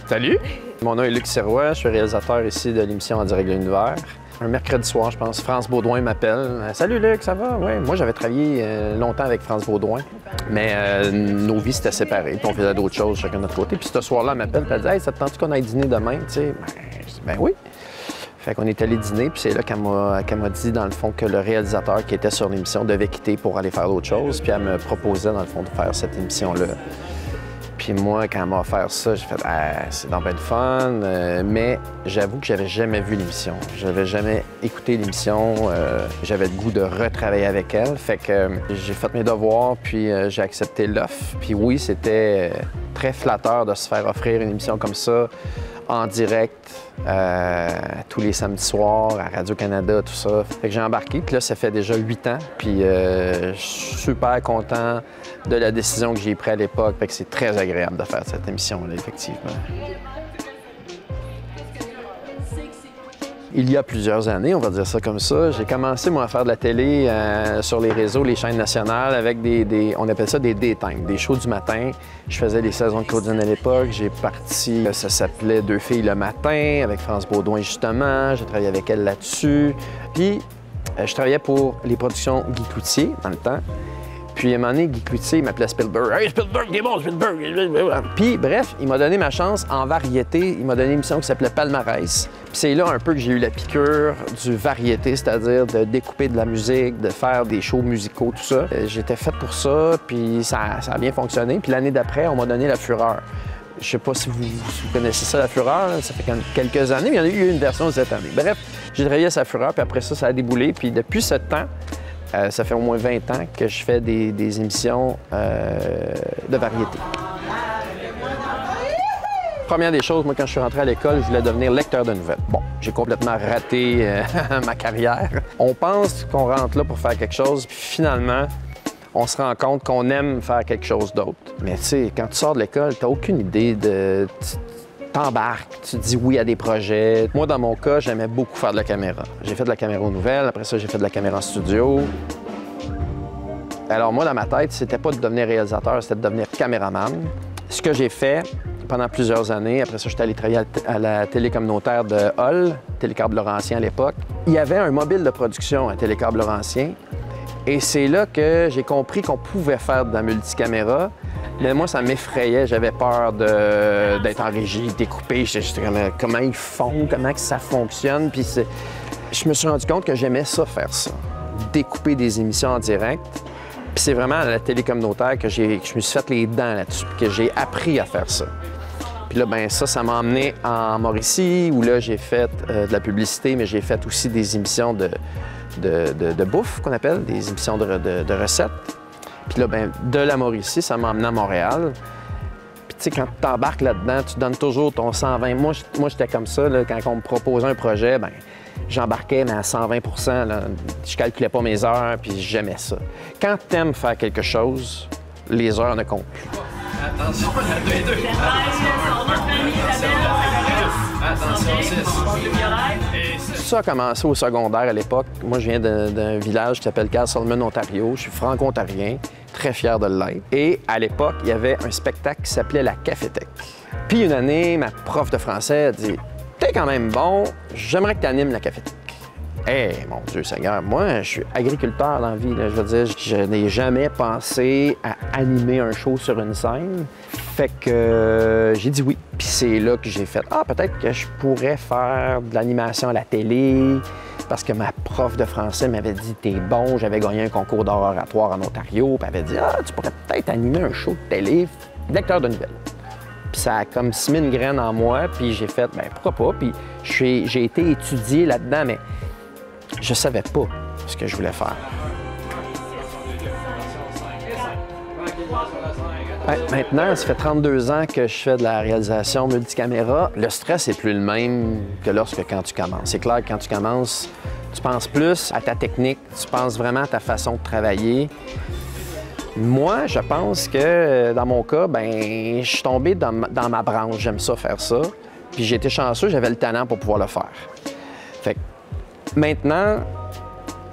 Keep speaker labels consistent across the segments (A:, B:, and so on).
A: Salut! Mon nom est Luc Sirois, je suis réalisateur ici de l'émission En direct de l'univers. Un mercredi soir, je pense, France Baudouin m'appelle. « Salut Luc, ça va? » Ouais. Moi, j'avais travaillé longtemps avec France Baudouin, mais nos vies s'étaient séparées, puis on faisait d'autres choses chacun de notre côté. Puis ce soir-là, elle m'appelle, puis elle dit « Hey, ça te tente qu'on aille dîner demain? » Tu sais, je dis « Ben oui. » Fait qu'on est allé dîner, puis c'est là qu'elle m'a dit, dans le fond, que le réalisateur qui était sur l'émission devait quitter pour aller faire d'autres choses. Puis elle me proposait, dans le fond, de faire cette émission-là. Puis moi, quand elle m'a offert ça, j'ai fait « Ah, c'est dans le fun. » Mais j'avoue que j'avais jamais vu l'émission. J'avais jamais écouté l'émission. J'avais le goût de retravailler avec elle. Fait que j'ai fait mes devoirs, puis j'ai accepté l'offre. Puis oui, c'était très flatteur de se faire offrir une émission comme ça, en direct, tous les samedis soirs, à Radio-Canada, tout ça. Fait que j'ai embarqué, puis là, ça fait déjà 8 ans. Puis je suis super content de la décision que j'ai prise à l'époque. Fait que c'est très agréable de faire cette émission-là, effectivement. Il y a plusieurs années, on va dire ça comme ça, j'ai commencé, moi, à faire de la télé sur les réseaux, les chaînes nationales, avec on appelle ça des daytime, des shows du matin. Je faisais les saisons de Claudine à l'époque. J'ai parti, ça s'appelait Deux filles le matin, avec France Baudouin, justement. J'ai travaillé avec elle là-dessus. Puis, je travaillais pour les productions Guy Cloutier, dans le temps. Puis, à un moment donné, Guy Cloutier, il m'appelait Spielberg. « Hey, Spielberg, t'es bon, Spielberg! » Puis, bref, il m'a donné ma chance en variété. Il m'a donné une émission qui s'appelait Palmarès. Puis c'est là un peu que j'ai eu la piqûre du variété, c'est-à-dire de découper de la musique, de faire des shows musicaux, tout ça. J'étais faite pour ça, puis ça a bien fonctionné. Puis l'année d'après, on m'a donné La Fureur. Je sais pas si vous connaissez ça, La Fureur, là. Ça fait quelques années, mais il y en a eu une version cette année. Bref, j'ai travaillé à La Fureur, puis après ça a déboulé. Puis depuis ce temps, ça fait au moins 20 ans que je fais des émissions de variété. Première des choses, moi, quand je suis rentré à l'école, je voulais devenir lecteur de nouvelles. Bon, j'ai complètement raté ma carrière. On pense qu'on rentre là pour faire quelque chose, puis finalement, on se rend compte qu'on aime faire quelque chose d'autre. Mais tu sais, quand tu sors de l'école, t'as aucune idée de... T'embarques, tu dis oui à des projets. Moi, dans mon cas, j'aimais beaucoup faire de la caméra. J'ai fait de la caméra aux nouvelles, après ça, j'ai fait de la caméra en studio. Alors moi, dans ma tête, c'était pas de devenir réalisateur, c'était de devenir caméraman. Ce que j'ai fait pendant plusieurs années, après ça, je suis allé travailler à la télé communautaire de Hull, Télécable Laurentien à l'époque. Il y avait un mobile de production à Télécable Laurentien, et c'est là que j'ai compris qu'on pouvait faire de la multicaméra. Mais moi, ça m'effrayait. J'avais peur d'être en régie, découpé. J'étais comme, comment ils font, comment que ça fonctionne. Puis je me suis rendu compte que j'aimais ça, faire ça. Découper des émissions en direct. Puis c'est vraiment à la télé communautaire que je me suis fait les dents là-dessus, puis que j'ai appris à faire ça. Puis là, ben ça m'a emmené en Mauricie, où là, j'ai fait de la publicité, mais j'ai fait aussi des émissions de bouffe, qu'on appelle, des émissions de recettes. Puis là, ben, de la Mauricie, ça m'a emmené à Montréal. Puis tu sais, quand tu t'embarques là-dedans, tu donnes toujours ton 120. Moi, j'étais comme ça, là, quand on me proposait un projet, ben j'embarquais, mais à 120 là. Je calculais pas mes heures, puis j'aimais ça. Quand tu aimes faire quelque chose, les heures ne comptent plus.
B: Attention, la 2 et 2. Attention, 6.
A: Tout ça a commencé au secondaire à l'époque. Moi, je viens d'un village qui s'appelle Castleman, Ontario. Je suis franco-ontarien, très fier de l'être. Et à l'époque, il y avait un spectacle qui s'appelait la Cafétèque. Puis une année, ma prof de français a dit « T'es quand même bon, j'aimerais que tu animes la Cafétèque. » Mon Dieu Seigneur, moi, je suis agriculteur dans la vie. Là. Je veux dire, je n'ai jamais pensé à animer un show sur une scène. Fait que j'ai dit oui. Puis c'est là que j'ai fait « Ah, peut-être que je pourrais faire de l'animation à la télé. » Parce que ma prof de français m'avait dit « T'es bon, j'avais gagné un concours d'art oratoire en Ontario. » Puis elle avait dit « Ah, tu pourrais peut-être animer un show de télé, lecteur de nouvelles. » Puis ça a comme semé une graine en moi, puis j'ai fait « Bien, pourquoi pas? » Puis j'ai été étudié là-dedans, mais je savais pas ce que je voulais faire. Maintenant, ça fait 32 ans que je fais de la réalisation multicaméra. Le stress n'est plus le même que quand tu commences. C'est clair que quand tu commences, tu penses plus à ta technique, tu penses vraiment à ta façon de travailler. Moi, je pense que dans mon cas, ben, je suis tombé dans ma branche. J'aime ça, faire ça. Puis j'ai été chanceux, j'avais le talent pour pouvoir le faire. Fait que maintenant,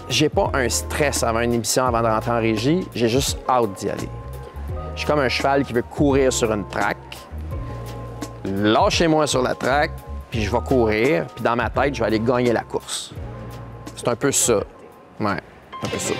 A: j'ai pas un stress avant une émission, avant de rentrer en régie. J'ai juste hâte d'y aller. Je suis comme un cheval qui veut courir sur une track. lâchez-moi sur la track, puis je vais courir, puis dans ma tête, je vais aller gagner la course. C'est un peu ça. Ouais, un peu ça.